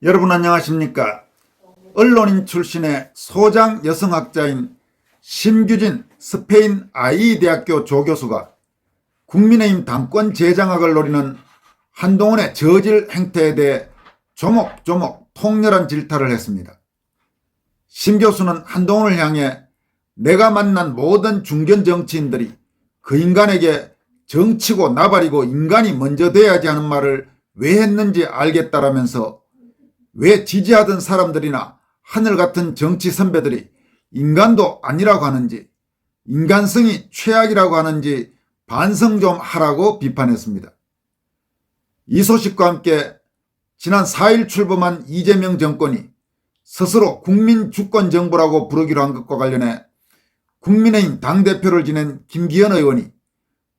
여러분 안녕하십니까? 언론인 출신의 소장 여성학자인 심규진 스페인 아이대학교 조교수가 국민의힘 당권 재장악을 노리는 한동훈의 저질 행태에 대해 조목조목 통렬한 질타를 했습니다. 심 교수는 한동훈을 향해 내가 만난 모든 중견 정치인들이 그 인간에게 정치고 나발이고 인간이 먼저 돼야지 하는 말을 왜 했는지 알겠다라면서 왜 지지하던 사람들이나 하늘같은 정치 선배들이 인간도 아니라고 하는지, 인간성이 최악이라고 하는지 반성 좀 하라고 비판했습니다. 이 소식과 함께 지난 4일 출범한 이재명 정권이 스스로 국민주권정부라고 부르기로 한 것과 관련해 국민의힘 당대표를 지낸 김기현 의원이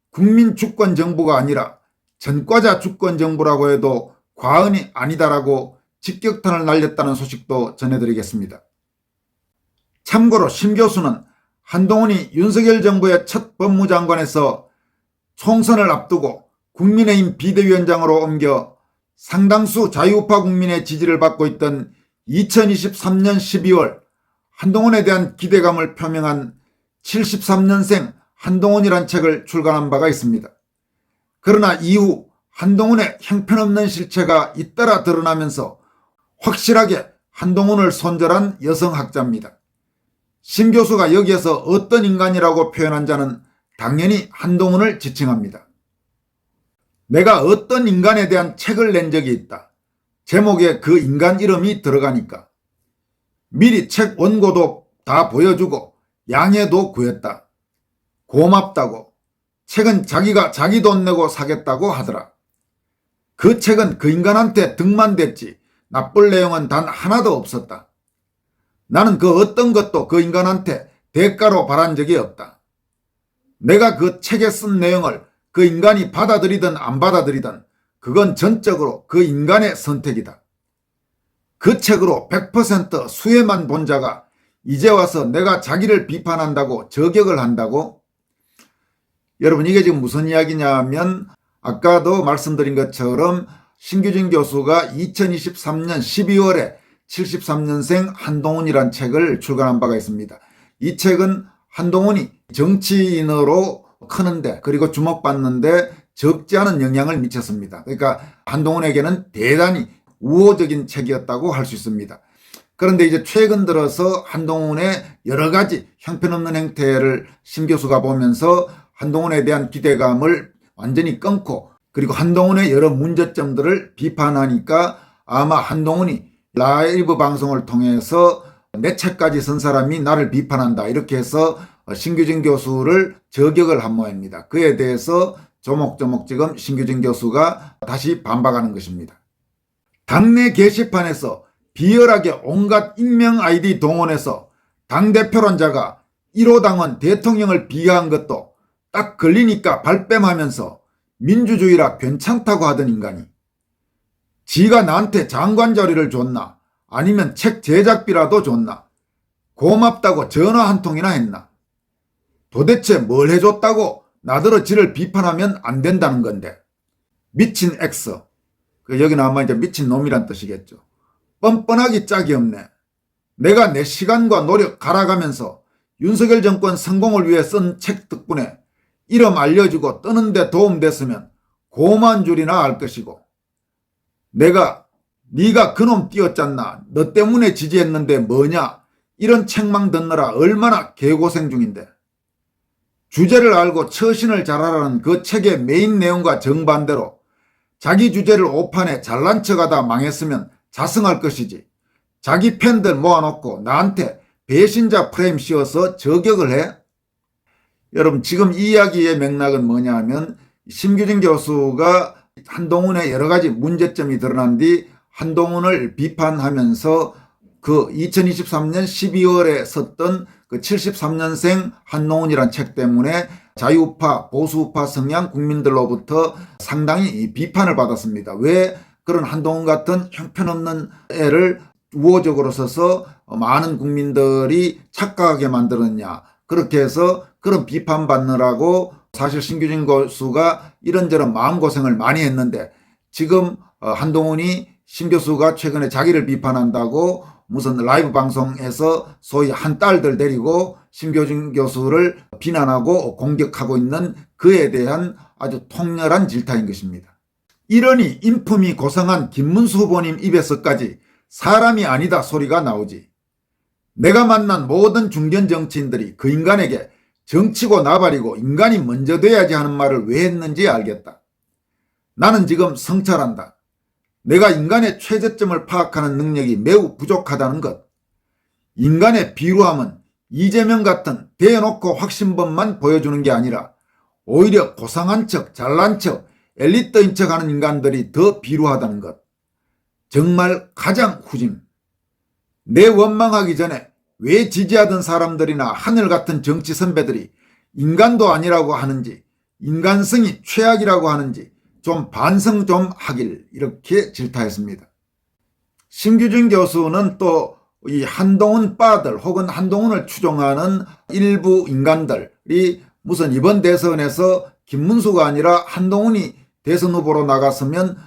국민주권정부가 아니라 전과자 주권정부라고 해도 과언이 아니다라고 직격탄을 날렸다는 소식도 전해드리겠습니다. 참고로 심 교수는 한동훈이 윤석열 정부의 첫 법무장관에서 총선을 앞두고 국민의힘 비대위원장으로 옮겨 상당수 자유우파 국민의 지지를 받고 있던 2023년 12월 한동훈에 대한 기대감을 표명한 73년생 한동훈이란 책을 출간한 바가 있습니다. 그러나 이후 한동훈의 형편없는 실체가 잇따라 드러나면서 확실하게 한동훈을 손절한 여성학자입니다. 심 교수가 여기에서 어떤 인간이라고 표현한 자는 당연히 한동훈을 지칭합니다. 내가 어떤 인간에 대한 책을 낸 적이 있다. 제목에 그 인간 이름이 들어가니까. 미리 책 원고도 다 보여주고 양해도 구했다. 고맙다고. 책은 자기가 자기 돈 내고 사겠다고 하더라. 그 책은 그 인간한테 득만 됐지 나쁠 내용은 단 하나도 없었다. 나는 그 어떤 것도 그 인간한테 대가로 바란 적이 없다. 내가 그 책에 쓴 내용을 그 인간이 받아들이든 안 받아들이든 그건 전적으로 그 인간의 선택이다. 그 책으로 100% 수혜만 본 자가 이제 와서 내가 자기를 비판한다고 저격을 한다고? 여러분 이게 지금 무슨 이야기냐면 아까도 말씀드린 것처럼 심규진 교수가 2023년 12월에 73년생 한동훈이란 책을 출간한 바가 있습니다. 이 책은 한동훈이 정치인으로 크는데 그리고 주목받는데 적지 않은 영향을 미쳤습니다. 그러니까 한동훈에게는 대단히 우호적인 책이었다고 할 수 있습니다. 그런데 이제 최근 들어서 한동훈의 여러 가지 형편없는 행태를 심 교수가 보면서 한동훈에 대한 기대감을 완전히 끊고 그리고 한동훈의 여러 문제점들을 비판하니까 아마 한동훈이 라이브 방송을 통해서 내 책까지 쓴 사람이 나를 비판한다 이렇게 해서 심규진 교수를 저격을 한 모양입니다. 그에 대해서 조목조목 지금 심규진 교수가 다시 반박하는 것입니다. 당내 게시판에서 비열하게 온갖 익명 아이디 동원해서 당대표론자가 1호 당원 대통령을 비하한 것도 딱 걸리니까 발뺌하면서 민주주의라 괜찮다고 하던 인간이 지가 나한테 장관 자리를 줬나 아니면 책 제작비라도 줬나 고맙다고 전화 한 통이나 했나 도대체 뭘 해줬다고 나더러 지를 비판하면 안 된다는 건데 미친 X 여기는 아마 이제 미친 놈이란 뜻이겠죠. 뻔뻔하기 짝이 없네. 내가 내 시간과 노력 갈아가면서 윤석열 정권 성공을 위해 쓴 책 덕분에 이름 알려주고 뜨는 데 도움됐으면 고마운 줄이나 알 것이고 내가 네가 그놈 띄웠잖나 너 때문에 지지했는데 뭐냐 이런 책망 듣느라 얼마나 개고생 중인데 주제를 알고 처신을 잘하라는 그 책의 메인 내용과 정반대로 자기 주제를 오판에 잘난 척하다 망했으면 자성할 것이지 자기 팬들 모아놓고 나한테 배신자 프레임 씌워서 저격을 해? 여러분 지금 이 이야기의 맥락은 뭐냐 하면 심규진 교수가 한동훈의 여러 가지 문제점이 드러난 뒤 한동훈을 비판하면서 그 2023년 12월에 썼던 그 73년생 한동훈이란 책 때문에 자유우파 보수우파 성향 국민들로부터 상당히 비판을 받았습니다. 왜 그런 한동훈 같은 형편없는 애를 우호적으로 써서 많은 국민들이 착각하게 만들었냐 그렇게 해서 그런 비판받느라고 사실 심규진 교수가 이런저런 마음고생을 많이 했는데 지금 한동훈이 심 교수가 최근에 자기를 비판한다고 무슨 라이브 방송에서 소위 한 딸들 데리고 심교준 교수를 비난하고 공격하고 있는 그에 대한 아주 통렬한 질타인 것입니다. 이러니 인품이 고상한 김문수 후보님 입에서까지 사람이 아니다 소리가 나오지. 내가 만난 모든 중견 정치인들이 그 인간에게 정치고 나발이고 인간이 먼저 돼야지 하는 말을 왜 했는지 알겠다. 나는 지금 성찰한다. 내가 인간의 최저점을 파악하는 능력이 매우 부족하다는 것. 인간의 비루함은 이재명 같은 대놓고 확신범만 보여주는 게 아니라 오히려 고상한 척, 잘난 척, 엘리트인 척하는 인간들이 더 비루하다는 것. 정말 가장 후짐. 내 원망하기 전에 왜 지지하던 사람들이나 하늘 같은 정치 선배들이 인간도 아니라고 하는지, 인간성이 최악이라고 하는지 좀 반성 좀 하길, 이렇게 질타했습니다. 심규준 교수는 또 이 한동훈 빠들 혹은 한동훈을 추종하는 일부 인간들이 무슨 이번 대선에서 김문수가 아니라 한동훈이 대선 후보로 나갔으면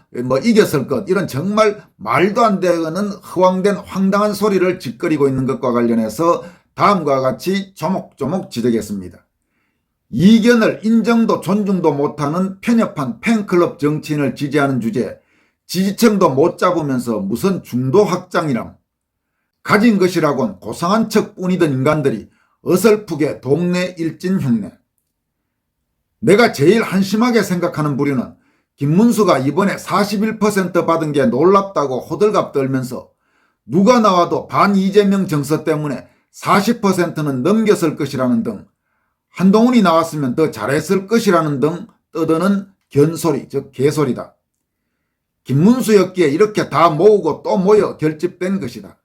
이겼을 것, 이런 정말 말도 안 되는 허황된 황당한 소리를 짓거리고 있는 것과 관련해서 다음과 같이 조목조목 지적했습니다. 이견을 인정도 존중도 못하는 편협한 팬클럽 정치인을 지지하는 주제에 지지층도 못 잡으면서 무슨 중도 확장이람. 가진 것이라곤 고상한 척뿐이던 인간들이 어설프게 동네 일진 흉내. 내가 제일 한심하게 생각하는 부류는 김문수가 이번에 41% 받은 게 놀랍다고 호들갑 떨면서 누가 나와도 반 이재명 정서 때문에 40%는 넘겼을 것이라는 등, 한동훈이 나왔으면 더 잘했을 것이라는 등 떠드는 견소리, 즉 개소리다. 김문수였기에 이렇게 다 모으고 또 모여 결집된 것이다.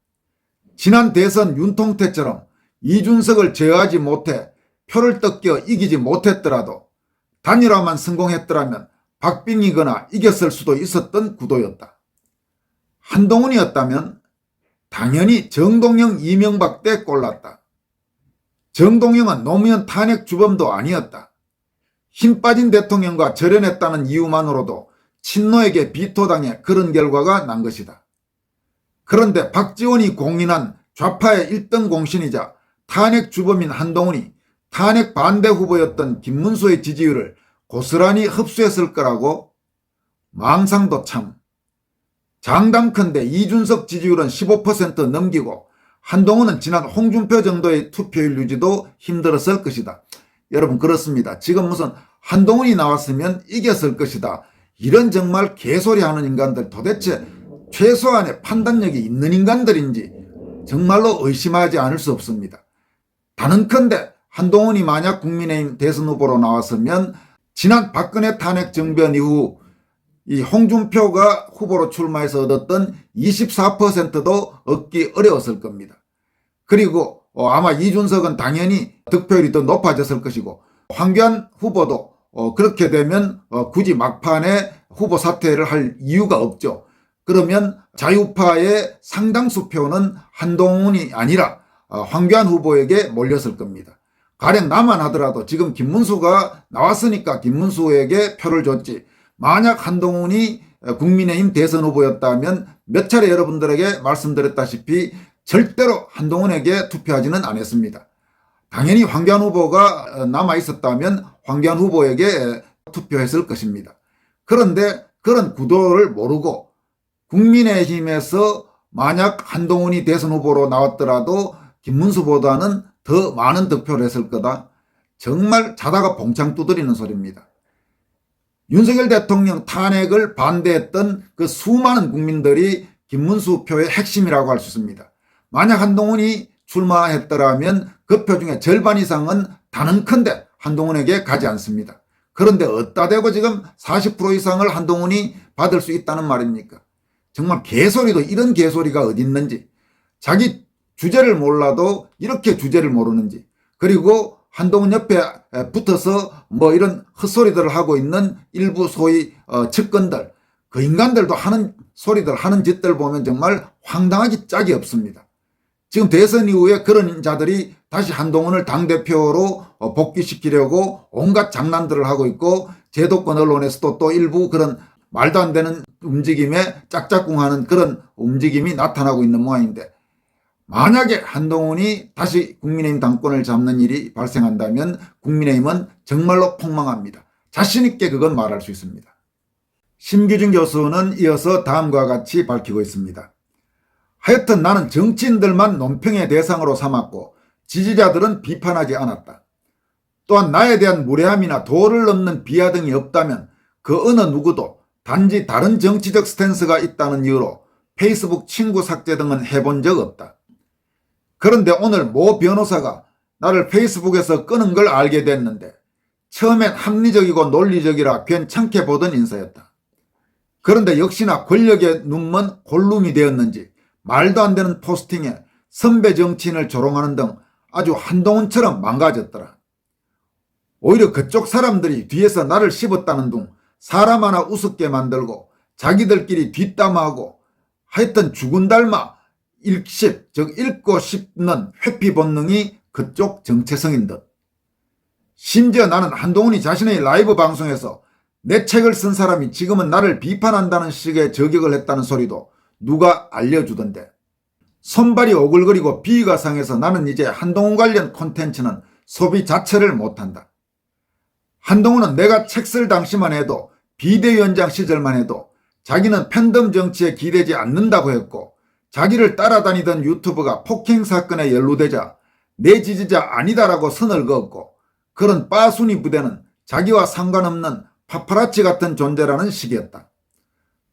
지난 대선 윤통태처럼 이준석을 제어하지 못해 표를 뜯겨 이기지 못했더라도 단일화만 성공했더라면 박빙이거나 이겼을 수도 있었던 구도였다. 한동훈이었다면 당연히 정동영, 이명박 때 꼴났다. 정동영은 노무현 탄핵 주범도 아니었다. 힘 빠진 대통령과 절연했다는 이유만으로도 친노에게 비토당해 그런 결과가 난 것이다. 그런데 박지원이 공인한 좌파의 1등 공신이자 탄핵 주범인 한동훈이 탄핵 반대 후보였던 김문수의 지지율을 고스란히 흡수했을 거라고? 망상도 참. 장담컨대 이준석 지지율은 15% 넘기고 한동훈은 지난 홍준표 정도의 투표율 유지도 힘들었을 것이다. 여러분, 그렇습니다. 지금 무슨 한동훈이 나왔으면 이겼을 것이다, 이런 정말 개소리하는 인간들, 도대체 최소한의 판단력이 있는 인간들인지 정말로 의심하지 않을 수 없습니다. 단언컨대 한동훈이 만약 국민의힘 대선 후보로 나왔으면 지난 박근혜 탄핵 정변 이후 이 홍준표가 후보로 출마해서 얻었던 24%도 얻기 어려웠을 겁니다. 그리고 아마 이준석은 당연히 득표율이 더 높아졌을 것이고, 황교안 후보도 그렇게 되면 굳이 막판에 후보 사퇴를 할 이유가 없죠. 그러면 자유파의 상당수 표는 한동훈이 아니라 황교안 후보에게 몰렸을 겁니다. 가령 나만 하더라도 지금 김문수가 나왔으니까 김문수에게 표를 줬지, 만약 한동훈이 국민의힘 대선 후보였다면 몇 차례 여러분들에게 말씀드렸다시피 절대로 한동훈에게 투표하지는 않았습니다. 당연히 황교안 후보가 남아있었다면 황교안 후보에게 투표했을 것입니다. 그런데 그런 구도를 모르고 국민의힘에서 만약 한동훈이 대선 후보로 나왔더라도 김문수보다는 더 많은 득표를 했을 거다. 정말 자다가 봉창 두드리는 소리입니다. 윤석열 대통령 탄핵을 반대했던 그 수많은 국민들이 김문수 표의 핵심이라고 할 수 있습니다. 만약 한동훈이 출마했더라면 그 표 중에 절반 이상은 단언컨대 한동훈에게 가지 않습니다. 그런데 어디다 대고 지금 40% 이상을 한동훈이 받을 수 있다는 말입니까? 정말 개소리도 이런 개소리가 어디 있는지, 자기 주제를 몰라도 이렇게 주제를 모르는지, 그리고 한동훈 옆에 붙어서 이런 헛소리들을 하고 있는 일부 소위 측근들, 그 인간들도 하는 소리들, 하는 짓들 보면 정말 황당하기 짝이 없습니다. 지금 대선 이후에 그런 자들이 다시 한동훈을 당대표로 복귀시키려고 온갖 장난들을 하고 있고, 제도권 언론에서도 또 일부 그런 말도 안 되는 움직임에 짝짝꿍하는 그런 움직임이 나타나고 있는 모양인데, 만약에 한동훈이 다시 국민의힘 당권을 잡는 일이 발생한다면 국민의힘은 정말로 폭망합니다. 자신 있게 그건 말할 수 있습니다. 심규진 교수는 이어서 다음과 같이 밝히고 있습니다. 하여튼 나는 정치인들만 논평의 대상으로 삼았고 지지자들은 비판하지 않았다. 또한 나에 대한 무례함이나 도를 넘는 비하 등이 없다면 그 어느 누구도 단지 다른 정치적 스탠스가 있다는 이유로 페이스북 친구 삭제 등은 해본 적 없다. 그런데 오늘 모 변호사가 나를 페이스북에서 끄는 걸 알게 됐는데 처음엔 합리적이고 논리적이라 괜찮게 보던 인사였다. 그런데 역시나 권력의 눈먼 골룸이 되었는지 말도 안 되는 포스팅에 선배 정치인을 조롱하는 등 아주 한동훈처럼 망가졌더라. 오히려 그쪽 사람들이 뒤에서 나를 씹었다는 둥 사람 하나 우습게 만들고 자기들끼리 뒷담화하고 하여튼 죽은 닮아 읽씹, 즉 읽고 씹는 회피 본능이 그쪽 정체성인 듯. 심지어 나는 한동훈이 자신의 라이브 방송에서 내 책을 쓴 사람이 지금은 나를 비판한다는 식의 저격을 했다는 소리도 누가 알려주던데, 손발이 오글거리고 비위가 상해서 나는 이제 한동훈 관련 콘텐츠는 소비 자체를 못한다. 한동훈은 내가 책 쓸 당시만 해도 비대위원장 시절만 해도 자기는 팬덤 정치에 기대지 않는다고 했고 자기를 따라다니던 유튜버가 폭행 사건에 연루되자 내 지지자 아니다라고 선을 그었고 그런 빠순이 부대는 자기와 상관없는 파파라치 같은 존재라는 식이었다.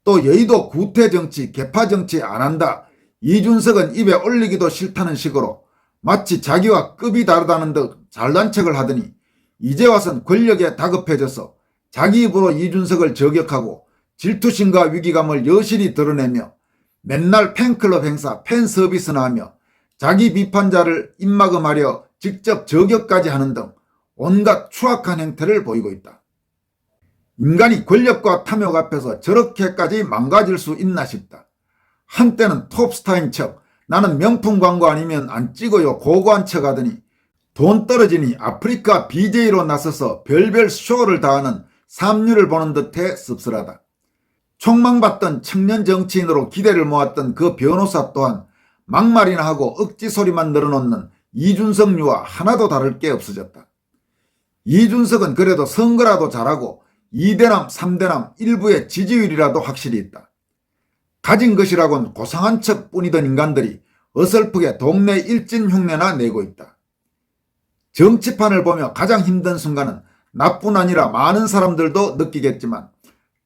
또 여의도 구태정치, 개파정치 안 한다. 이준석은 입에 올리기도 싫다는 식으로 마치 자기와 급이 다르다는 듯 잘난 척을 하더니 이제 와선 권력에 다급해져서 자기 입으로 이준석을 저격하고 질투심과 위기감을 여실히 드러내며 맨날 팬클럽 행사, 팬 서비스나 하며 자기 비판자를 입막음하려 직접 저격까지 하는 등 온갖 추악한 행태를 보이고 있다. 인간이 권력과 탐욕 앞에서 저렇게까지 망가질 수 있나 싶다. 한때는 톱스타인 척 나는 명품 광고 아니면 안 찍어요 고고한 척 하더니 돈 떨어지니 아프리카 BJ로 나서서 별별 쇼를 다하는 삼류를 보는 듯해 씁쓸하다. 촉망받던 청년 정치인으로 기대를 모았던 그 변호사 또한 막말이나 하고 억지 소리만 늘어놓는 이준석류와 하나도 다를 게 없어졌다. 이준석은 그래도 선거라도 잘하고 2대남 3대남 일부의 지지율이라도 확실히 있다. 가진 것이라곤 고상한 척뿐이던 인간들이 어설프게 동네 일진 흉내나 내고 있다. 정치판을 보며 가장 힘든 순간은 나뿐 아니라 많은 사람들도 느끼겠지만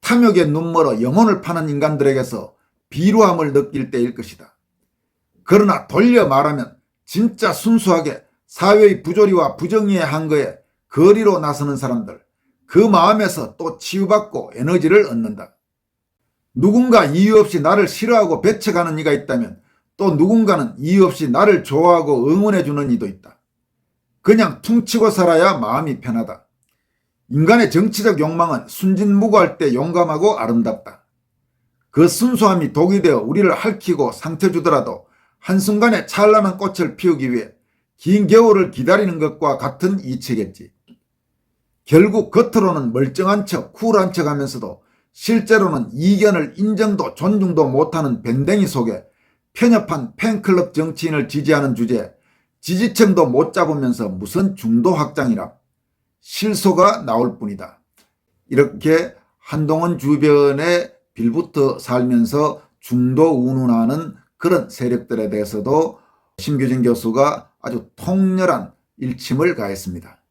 탐욕의 눈멀어 영혼을 파는 인간들에게서 비루함을 느낄 때일 것이다. 그러나 돌려 말하면 진짜 순수하게 사회의 부조리와 부정의의 한거에 거리로 나서는 사람들, 그 마음에서 또 치유받고 에너지를 얻는다. 누군가 이유 없이 나를 싫어하고 배척하는 이가 있다면 또 누군가는 이유 없이 나를 좋아하고 응원해주는 이도 있다. 그냥 퉁치고 살아야 마음이 편하다. 인간의 정치적 욕망은 순진무구할 때 용감하고 아름답다. 그 순수함이 독이 되어 우리를 핥히고 상처 주더라도 한순간에 찬란한 꽃을 피우기 위해 긴 겨울을 기다리는 것과 같은 이치겠지. 결국 겉으로는 멀쩡한 척 쿨한 척 하면서도 실제로는 이견을 인정도 존중도 못하는 밴댕이 속에 편협한 팬클럽 정치인을 지지하는 주제에 지지층도 못 잡으면서 무슨 중도 확장이라 실소가 나올 뿐이다. 이렇게 한동훈 주변에 빌붙어 살면서 중도 운운하는 그런 세력들에 대해서도 심규진 교수가 아주 통렬한 일침을 가했습니다.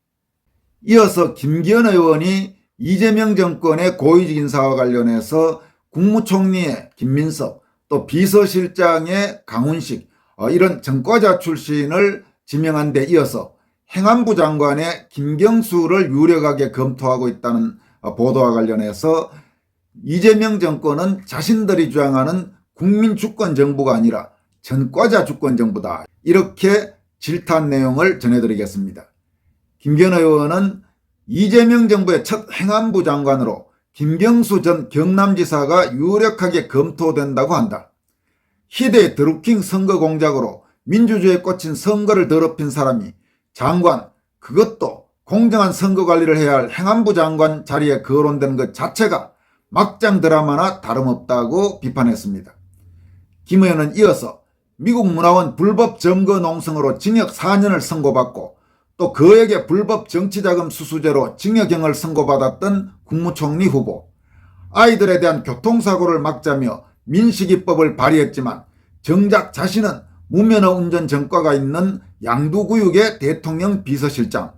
이어서 김기현 의원이 이재명 정권의 고위직 인사와 관련해서 국무총리의 김민석, 또 비서실장의 강훈식, 이런 전과자 출신을 지명한 데 이어서 행안부 장관의 김경수를 유력하게 검토하고 있다는 보도와 관련해서 이재명 정권은 자신들이 주장하는 국민 주권 정부가 아니라 전과자 주권 정부다. 이렇게 질타한 내용을 전해드리겠습니다. 김기현 의원은 이재명 정부의 첫 행안부 장관으로 김경수 전 경남지사가 유력하게 검토된다고 한다. 희대의 드루킹 선거 공작으로 민주주의에 꽂힌 선거를 더럽힌 사람이 장관, 그것도 공정한 선거 관리를 해야 할 행안부 장관 자리에 거론되는 것 자체가 막장 드라마나 다름없다고 비판했습니다. 김 의원은 이어서 미국 문화원 불법 점거 농성으로 징역 4년을 선고받고 또 그에게 불법 정치자금 수수죄로 징역형을 선고받았던 국무총리 후보, 아이들에 대한 교통사고를 막자며 민식이법을 발의했지만 정작 자신은 무면허 운전 전과가 있는 양두구육의 대통령 비서실장,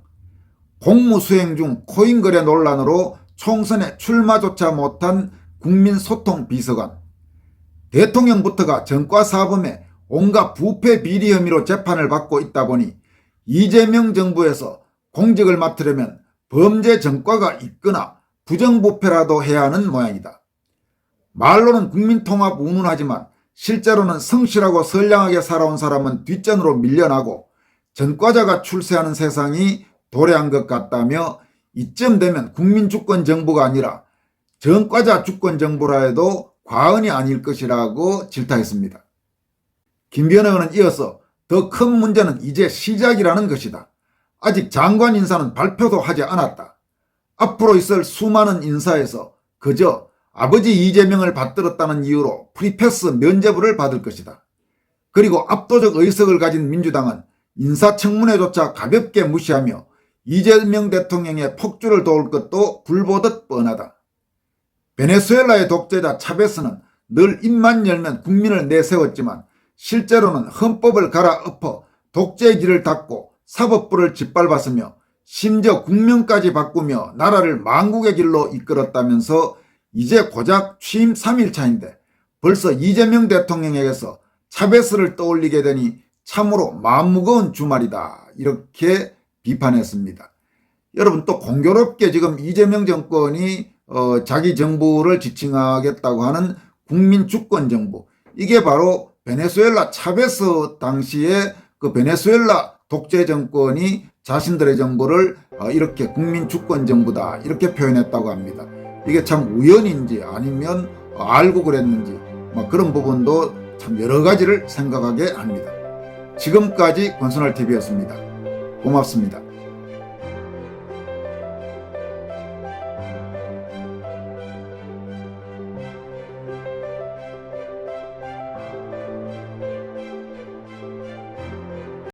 공무수행 중 코인 거래 논란으로 총선에 출마조차 못한 국민소통비서관, 대통령부터가 전과사범에 온갖 부패 비리 혐의로 재판을 받고 있다 보니 이재명 정부에서 공직을 맡으려면 범죄 전과가 있거나 부정부패라도 해야 하는 모양이다. 말로는 국민통합 운운하지만 실제로는 성실하고 선량하게 살아온 사람은 뒷전으로 밀려나고 전과자가 출세하는 세상이 도래한 것 같다며 이쯤 되면 국민주권정부가 아니라 전과자 주권정부라 해도 과언이 아닐 것이라고 질타했습니다. 김기현 의원은 이어서 더 큰 문제는 이제 시작이라는 것이다. 아직 장관 인사는 발표도 하지 않았다. 앞으로 있을 수많은 인사에서 그저 아버지 이재명을 받들었다는 이유로 프리패스 면죄부를 받을 것이다. 그리고 압도적 의석을 가진 민주당은 인사청문회조차 가볍게 무시하며 이재명 대통령의 폭주를 도울 것도 불보듯 뻔하다. 베네수엘라의 독재자 차베스는 늘 입만 열면 국민을 내세웠지만 실제로는 헌법을 갈아엎어 독재의 길을 닫고 사법부를 짓밟았으며 심지어 국명까지 바꾸며 나라를 망국의 길로 이끌었다면서 이제 고작 취임 3일차인데 벌써 이재명 대통령에게서 차베스를 떠올리게 되니 참으로 마음무거운 주말이다, 이렇게 비판했습니다. 여러분, 또 공교롭게 지금 이재명 정권이 자기 정부를 지칭하겠다고 하는 국민주권정부, 이게 바로 베네수엘라 차베스 당시에 그 베네수엘라 독재 정권이 자신들의 정부를 이렇게 국민주권정부다, 이렇게 표현했다고 합니다. 이게 참 우연인지 아니면 알고 그랬는지 그런 부분도 참 여러 가지를 생각하게 합니다. 지금까지 권순할TV였습니다. 고맙습니다.